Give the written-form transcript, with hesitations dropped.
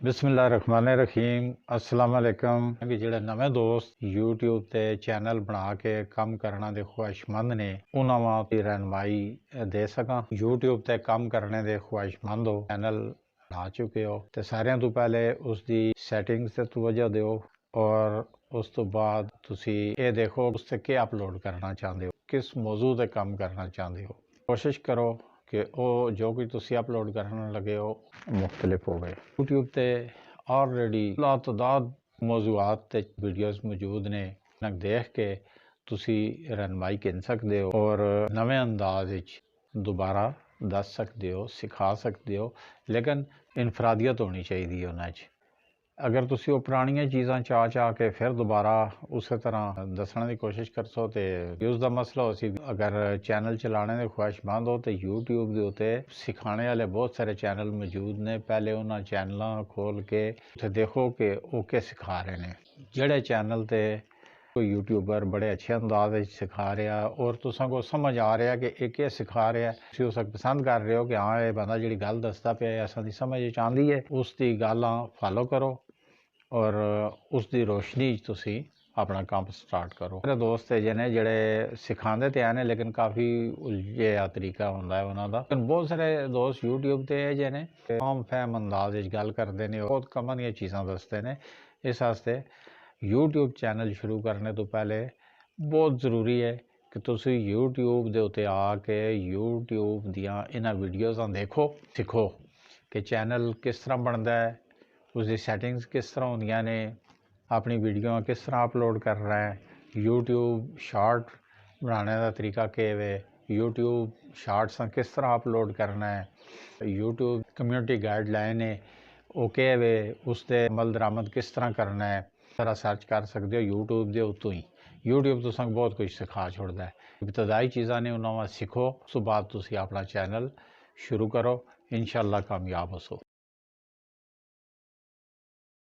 बिस्मिल्लाहिर्रहमानिर्रहीम अस्सलाम वालेकुम कि ਜਿਹੜੇ ਨਵੇਂ ਦੋਸਤ YouTube ਤੇ ਚੈਨਲ ਬਣਾ ਕੇ ਕੰਮ ਕਰਨਾ ਦੇ ਖੁਆਇਸ਼ਮੰਦ ਨੇ ਉਹਨਾਂ ਵਾਸਤੇ ਰਹਿਨਮਾਈ ਦੇ ਸਕਾਂ। YouTube ਤੇ ਕੰਮ ਕਰਨੇ ਦੇ ਖੁਆਇਸ਼ਮੰਦ ਹੋ ਚੈਨਲ ਬਣਾ ਚੁੱਕੇ ਹੋ ਤੇ ਸਾਰਿਆਂ ਤੋਂ ਪਹਿਲੇ ਉਸ ਦੀ ਸੈਟਿੰਗਸ ਤੇ ਤਵੱਜੋ ਦਿਓ और उस तो बाद तुसी ये देखो उस ते क्या अपलोड करना चाहते हो, किस मौजू ते काम करना चाहते हो। कोशिश करो कि वो जो कुछ तुसी अपलोड करने लगे हो मुख्तलिफ हो गए। यूट्यूब ते ऑलरेडी लातदाद मौजूआत ते वीडियोस मौजूद ने देख के तुसी रहनमाई कर सकते हो और नवे अंदाज दोबारा दस सकते हो, सिखा सकते हो, लेकिन इनफरादियत होनी चाहिए उन्हें। अगर तुसी वो पुरानियां चीज़ां चाह के फिर दोबारा उस तरह दसने की कोशिश करसो तो व्यूज़ का मसला हो सी। अगर चैनल चलाने के ख्वाहिशमंद हो तो यूट्यूब के उत्ते सिखाने वाले बहुत सारे चैनल मौजूद ने। पहले उन्होंने चैनल खोल के उत्थे देखो कि वो क्या सिखा रहे हैं। जेड़े चैनल ते कोई यूट्यूबर बड़े अच्छे अंदाज सिखा रहा और तुसां को समझ आ रहा कि एक क्या सिखा रहा है, तुसीं उस पसंद कर रहे हो कि हाँ ये बंदा जी गल दसदा पे असां दी समझ आंदी है, उसकी गल्लां फॉलो करो और उसकी रोशनी तुसी अपना काम स्टार्ट करो। मेरे दोस्त है जिन्हें जड़े सिखाते तो हैं लेकिन काफ़ी उलझिया तरीका होंदा है उन्हों का। लेकिन बहुत सारे दोस्त यूट्यूब ते है जिन्हें आम फहम अंदाज गल करते हैं, बहुत कमां दी चीज़ां दसते हैं। इस वास्ते यूट्यूब चैनल शुरू करने तो पहले बहुत ज़रूरी है कि तुसी यूट्यूब दे उत्ते आके यूट्यूब दियां इन्हां वीडियोज़ां देखो, सीखो कि चैनल किस तरह बनता है, उसकी सैटिंग्स किस तरह होंदियां ने, अपनी वीडियो किस तरह अपलोड कर रहा है, यूट्यूब शार्ट बनाने का तरीका क्या है, यूट्यूब शार्ट्स किस तरह अपलोड करना है, यूट्यूब कम्यूनिटी गाइडलाइन है वो क्या है, उससे अमल दरामद किस तरह करना है। सारा सर्च कर सकते हो यूट्यूब के उत्तों ही। यूट्यूब तो संग बहुत कुछ सिखा छोड़ता है। इब्तदाई चीज़ां ने उन्होंने सीखो, उस बाद तुसी अपना चैनल शुरू करो, इंशाअल्लाह कामयाब हो सो।